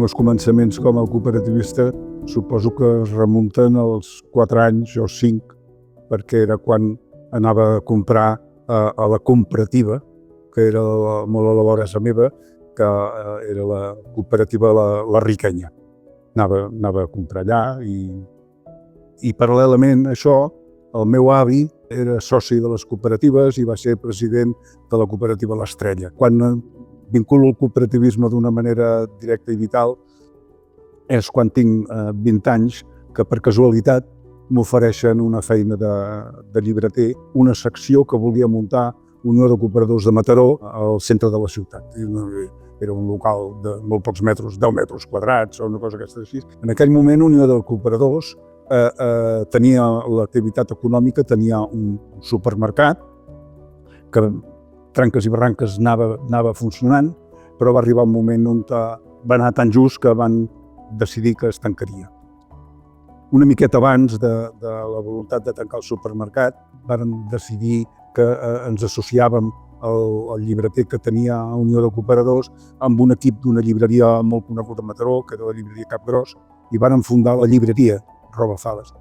meus començaments com a cooperativista suposo que es remunten als 4 anys o 5, perquè era quan anava a comprar a la comparativa, que era molt a la vora meva, que era la cooperativa La Riquenya. Anava a comprar allà i paral·lelament a això, el meu avi era soci de les cooperatives i va ser president de la cooperativa L'Estrella. Quan vinculo el cooperativisme d'una manera directa i vital és quan tinc 20 anys que per casualitat m'ofereixen una feina de llibreter, una secció que volia muntar Unió de Cooperadors de Mataró al centre de la ciutat. Era un local de molt pocs metres, 10 metres quadrats o una cosa aquesta així. En aquell moment Unió de Cooperadors tenia l'activitat econòmica, tenia un supermercat que tranques i barranques anava funcionant, però va arribar un moment on va anar tan just que van decidir que es tancaria. Una miqueta abans de la voluntat de tancar el supermercat, varen decidir que ens associàvem al llibreter que tenia Unió de Cooperadors amb un equip d'una llibreria molt coneguda a Mataró, que era la llibreria Capgròs, i varen fundar la llibreria Robafades,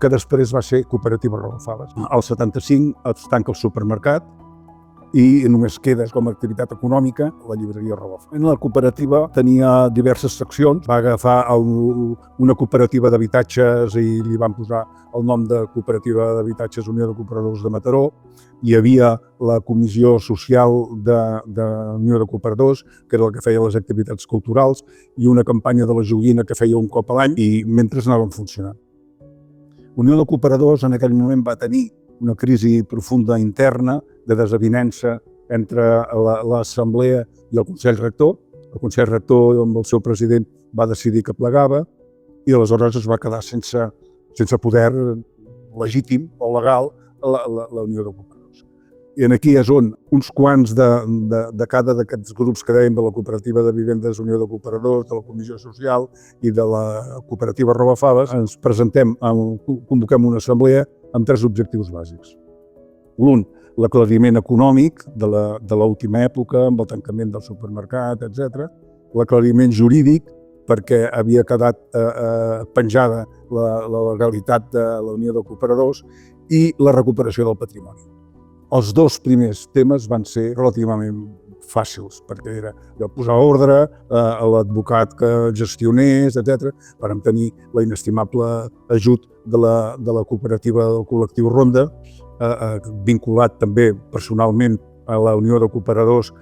que després va ser Cooperativa Robafades. Al 75 es tanca el supermercat i només queda com a activitat econòmica la llibreria Robafades. La cooperativa tenia diverses seccions. Va agafar una cooperativa d'habitatges i li van posar el nom de Cooperativa d'Habitatges Unió de Cooperadors de Mataró. Hi havia la comissió social de Unió de Cooperadors, que era la que feia les activitats culturals, i una campanya de la joguina que feia un cop a l'any, i mentre anaven funcionant. Unió de Cooperadors en aquell moment va tenir una crisi profunda interna de desavinença entre l'Assemblea i el Consell Rector. El Consell Rector, amb el seu president, va decidir que plegava i aleshores es va quedar sense poder legítim o legal la Unió de Cooperadors. I aquí és on uns quants de cada d'aquests grups que dèiem de la Cooperativa de Vivendes Unió de Cooperadors, de la Comissió Social i de la Cooperativa Robafades ens presentem, convoquem una assemblea amb 3 objectius bàsics. L'un, l'aclariment econòmic de l'última època, amb el tancament del supermercat, etc. L'aclariment jurídic, perquè havia quedat penjada la legalitat de la Unió de Cooperadors, i la recuperació del patrimoni. Els 2 primers temes van ser relativament fàcils, perquè era posar ordre, l'advocat que gestionés, etc. Vam tenir la inestimable ajut de la cooperativa del col·lectiu Ronda, vinculat també personalment a la Unió de Cooperadors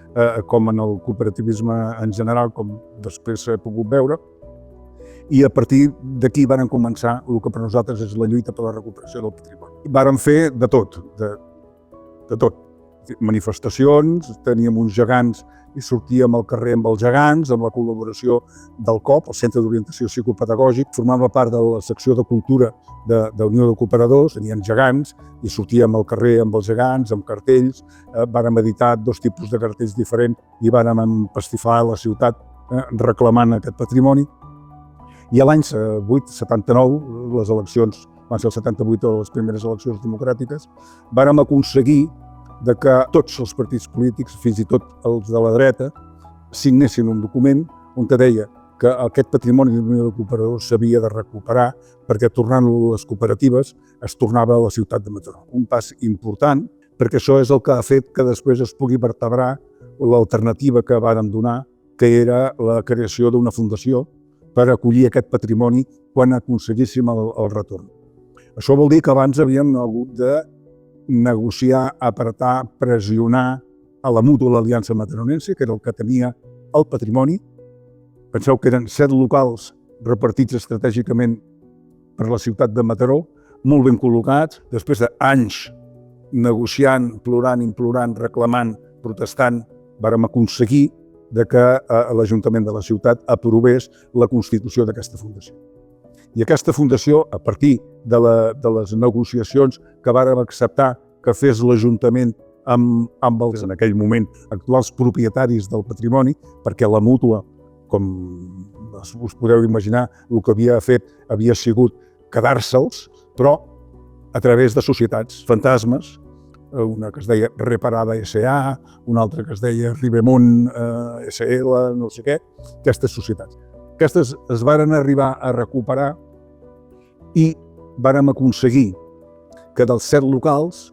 com en el cooperativisme en general, com després s'ha pogut veure. I a partir d'aquí varen començar el que per nosaltres és la lluita per la recuperació del patrimoni. Varen fer de tot. Manifestacions, teníem uns gegants i sortíem al carrer amb els gegants, amb la col·laboració del COP, el Centre d'Orientació Psicopedagògic. Formava part de la secció de cultura d'Unió de Cooperadors, tenien gegants i sortíem al carrer amb els gegants, amb cartells. Vàrem editar 2 tipus de cartells diferents i vàrem empastifar la ciutat reclamant aquest patrimoni. I a l'any 79, les eleccions van ser el 78 les primeres eleccions democràtiques, vàrem aconseguir que tots els partits polítics, fins i tot els de la dreta, signessin un document on deia que aquest patrimoni de l'Unió de Cooperadors s'havia de recuperar perquè tornant-lo a les cooperatives es tornava a la ciutat de Mataró. Un pas important, perquè això és el que ha fet que després es pugui vertebrar l'alternativa que vàrem donar, que era la creació d'una fundació per acollir aquest patrimoni quan aconseguíssim el retorn. Això vol dir que abans havíem hagut de negociar, apretar, pressionar a la Mútua l'Aliança Mataronense, que era el que tenia el patrimoni. Penseu que eren 7 locals repartits estratègicament per la ciutat de Mataró, molt ben col·locats, després d'anys negociant, plorant, implorant, reclamant, protestant, vàrem aconseguir que l'Ajuntament de la ciutat aprovés la constitució d'aquesta fundació. I aquesta fundació, a partir de les negociacions que vàrem acceptar que fes l'Ajuntament amb els, en aquell moment, actuals propietaris del patrimoni, perquè la Mútua, com us podeu imaginar, el que havia fet havia sigut quedar-se'ls, però a través de societats fantasmes, una que es deia Reparada S.A., una altra que es deia Ribemont SL, no sé què, aquestes societats. Aquestes es varen arribar a recuperar i vàrem aconseguir que dels 7 locals,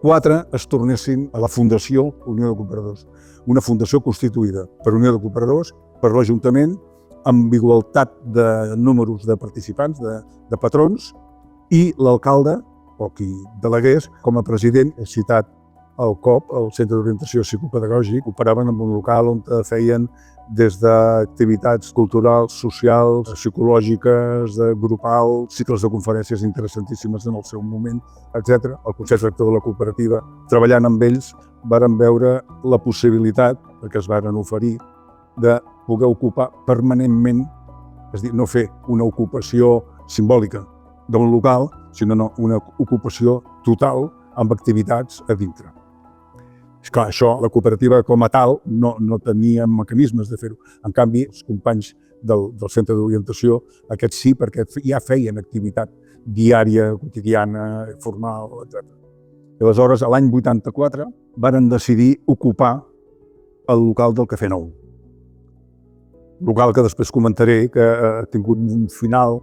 4 es tornessin a la Fundació Unió de Cooperadors. Una fundació constituïda per Unió de Cooperadors, per l'Ajuntament, amb igualtat de números de participants, de patrons, i l'alcalde, o qui delegués, com a president, he citat el COP, el Centre d'Orientació Psicopedagògic, operaven en un local on feien des d'activitats culturals, socials, psicològiques, grupals, cicles de conferències interessantíssimes en el seu moment, etc. El Consell Rector de la Cooperativa, treballant amb ells, varen veure la possibilitat, perquè es varen oferir, de poder ocupar permanentment, és a dir, no fer una ocupació simbòlica d'un local, sinó una ocupació total amb activitats a dintre. Esclar, això, la cooperativa com a tal, no tenia mecanismes de fer-ho. En canvi, els companys del centre d'orientació, aquests sí, perquè ja feien activitat diària, quotidiana, formal, etc. I aleshores, l'any 84, varen decidir ocupar el local del Cafè Nou. Local que després comentaré que ha tingut un final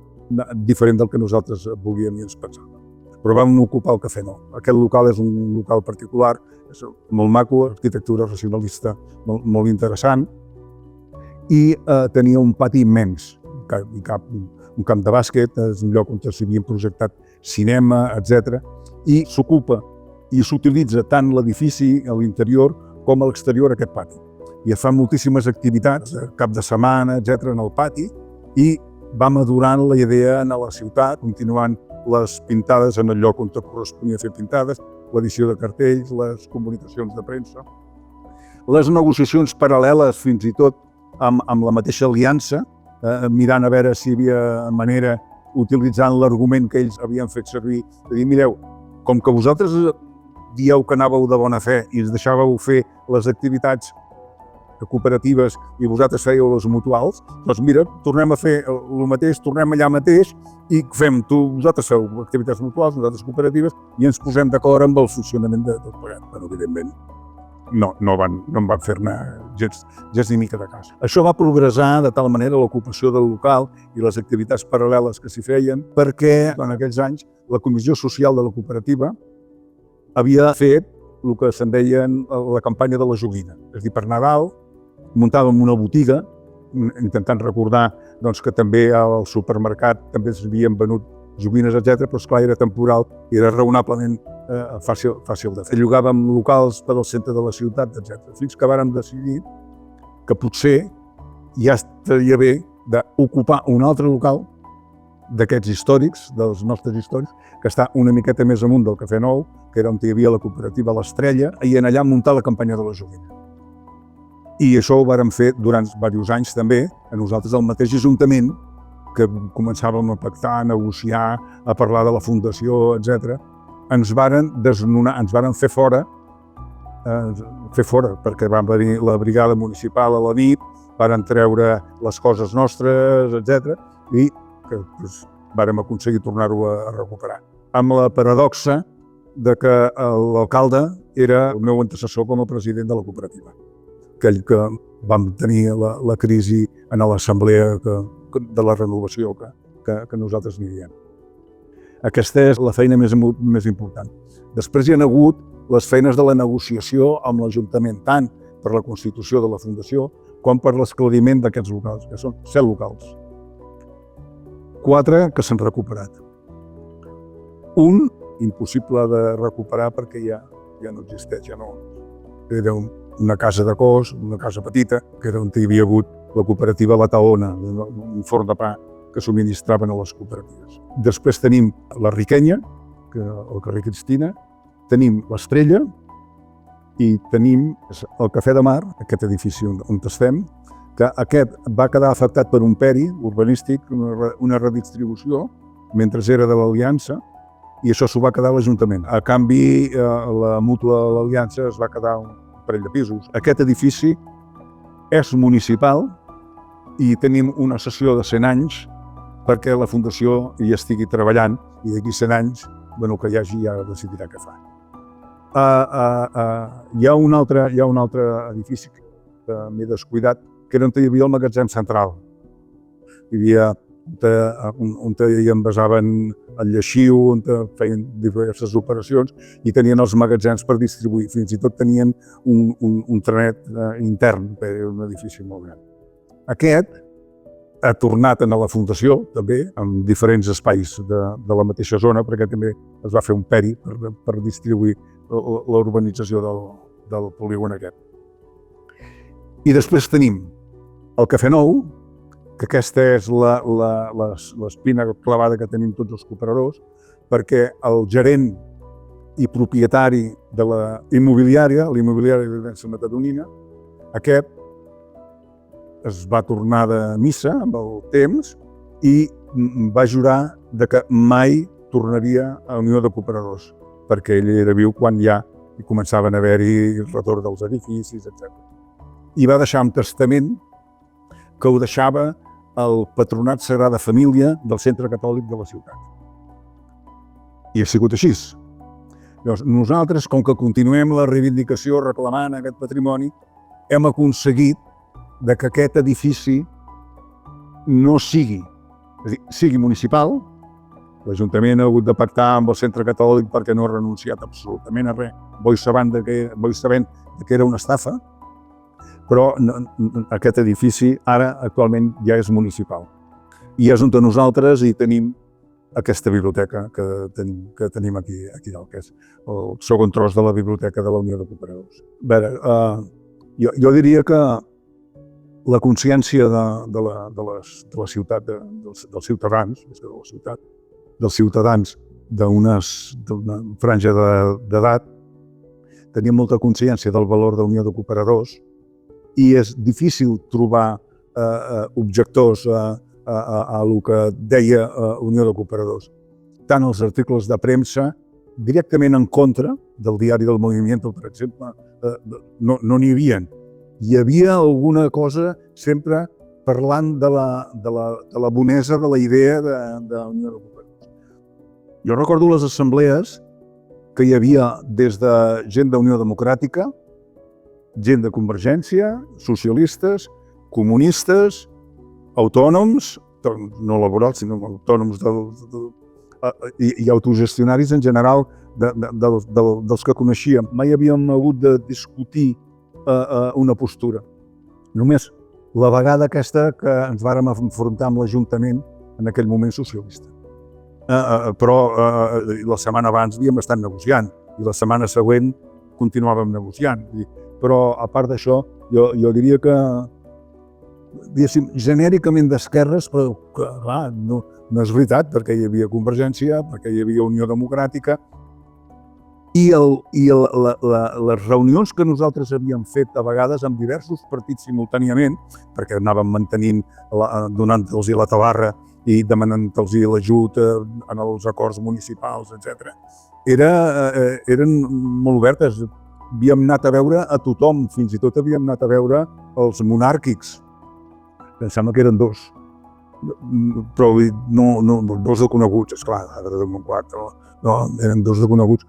diferent del que nosaltres volíem i ens pensàvem. Però vam ocupar el Cafè Nou. Aquest local és un local particular, és molt maco, arquitectura racionalista molt interessant, i tenia un pati immens, un camp de bàsquet, és un lloc on s'havien projectat cinema, etc. I s'ocupa i s'utilitza tant l'edifici a l'interior com a l'exterior aquest pati. I es fan moltíssimes activitats, cap de setmana, etc., en el pati, i va madurant la idea a la ciutat, continuant les pintades en el lloc on corresponia fer pintades, l'edició de cartells, les comunicacions de premsa, les negociacions paral·leles fins i tot amb la mateixa aliança, mirant a veure si hi havia manera, utilitzant l'argument que ells havien fet servir, de dir, mireu, com que vosaltres dieu que anàveu de bona fe i ens deixàveu fer les activitats cooperatives i vosaltres fèieu les mutuals, doncs mira, tornem a fer el mateix, tornem allà mateix i fem, vosaltres feu activitats mutuals, nosaltres cooperatives, i ens posem d'acord amb el funcionament de tot plegat. Però, evidentment, no en van fer-ne gens ni mica de cas. Això va progressar de tal manera l'ocupació del local i les activitats paral·leles que s'hi feien, perquè en aquells anys la Comissió Social de la Cooperativa havia fet el que se'n deien la campanya de la joguina. És a dir, per Nadal muntàvem una botiga, intentant recordar que també al supermercat també s'havien venut joguines, etc., però esclar, era temporal i era raonablement fàcil de fer. Llogàvem locals per al centre de la ciutat, etc. Fins que vàrem decidir que potser ja estaria bé d'ocupar un altre local d'aquests històrics, dels nostres històrics, que està una miqueta més amunt del Cafè Nou, que era on hi havia la cooperativa L'Estrella, i en allà muntar la campanya de la joguina. I això ho vàrem fer durant diversos anys també, a nosaltres al mateix Ajuntament, que començàvem a pactar, a negociar, a parlar de la fundació, etc. Ens varen desnonar, ens varen fer fora, perquè van venir la brigada municipal a la nit, varen treure les coses nostres, etc. i que vàrem aconseguir tornar-ho a recuperar. Amb la paradoxa de que l'alcalde era el meu antecessor com a president de la cooperativa, aquell que vam tenir la crisi en l'assemblea de la renovació que nosaltres n'hi diem. Aquesta és la feina més important. Després hi ha hagut les feines de la negociació amb l'Ajuntament, tant per la constitució de la Fundació com per l'esclariment d'aquests locals, que són 7 locals. 4 que s'han recuperat. Un, impossible de recuperar perquè ja no existeix, ja no. Era una casa de cos, una casa petita, que era on hi havia hagut la cooperativa La Taona, un forn de pa que subministraven a les cooperatives. Després tenim la Riquenya, al carrer Cristina, tenim l'Estrella i tenim el Cafè de Mar, aquest edifici on estem, que aquest va quedar afectat per un peri urbanístic, una redistribució, mentre era de l'Aliança, i això s'ho va quedar l'Ajuntament. A canvi, la mútua de l'Aliança es va quedar un parell de pisos. Aquest edifici és municipal i tenim una sessió de 100 anys perquè la Fundació hi estigui treballant i d'aquí 100 anys, que hi hagi, ja decidirà què fa. Hi ha un altre edifici que m'he descuidat, que era on hi havia el magatzem central. hi havia on hi envasaven el lleixiu, on feien diverses operacions i tenien els magatzems per distribuir. Fins i tot tenien un trenet intern, era un edifici molt gran. Aquest ha tornat a la fundació, també, en diferents espais de la mateixa zona, perquè també es va fer un peri per distribuir l'urbanització del polígon aquest. I després tenim el Cafè Nou, que aquesta és l'espina clavada que tenim tots els cooperadors, perquè el gerent i propietari de la immobiliària, l'immobiliària de Residència Mataronina, aquest es va tornar de missa amb el temps i va jurar que mai tornaria a Unió de Cooperadors, perquè ell era viu quan ja començaven a haver-hi el retorn dels edificis, etc. I va deixar un testament que ho deixava el Patronat Sagrada Família del Centre Catòlic de la ciutat. I ha sigut així. Llavors, nosaltres, com que continuem la reivindicació reclamant aquest patrimoni, hem aconseguit que aquest edifici no sigui, és a dir, sigui municipal. L'Ajuntament ha hagut de pactar amb el Centre Catòlic perquè no ha renunciat absolutament a res, bo sabent que era una estafa, però aquest edifici ara actualment ja és municipal. I és on nosaltres hi tenim aquesta biblioteca que tenim aquí dalt, que és el segon tros de la biblioteca de la Unió de Cooperadors. A veure, jo diria que la consciència de la ciutat, dels ciutadans, més que de la ciutat, dels ciutadans d'una franja d'edat, tenien molta consciència del valor de la Unió de Cooperadors i és difícil trobar objectors a el que deia Unió de Cooperadors. Tant els articles de premsa, directament en contra del diari del Movimiento, per exemple, no n'hi havia. Hi havia alguna cosa sempre parlant de la bonesa de la idea de Unió de Cooperadors. Jo recordo les assemblees que hi havia des de gent d'Unió Democràtica, gent de Convergència, socialistes, comunistes, autònoms, no laborals, sinó autònoms i autogestionaris en general dels que coneixíem. Mai havíem hagut de discutir una postura. Només la vegada aquesta que ens vàrem enfrontar amb l'Ajuntament en aquell moment socialista. Però la setmana abans havíem estat negociant i la setmana següent continuàvem negociant. Però, a part d'això, jo diria que, diguéssim, genèricament d'esquerres, però clar, no és veritat, perquè hi havia Convergència, perquè hi havia Unió Democràtica, i les reunions que nosaltres havíem fet a vegades amb diversos partits simultàniament, perquè anàvem mantenint, donant-los la tabarra i demanant-los l'ajut en els acords municipals, etc., eren molt obertes. Havíem anat a veure a tothom, fins i tot havíem anat a veure els monàrquics. Em sembla que eren dos, però no dos de coneguts, esclar, ara de Montquart, no, eren dos de coneguts.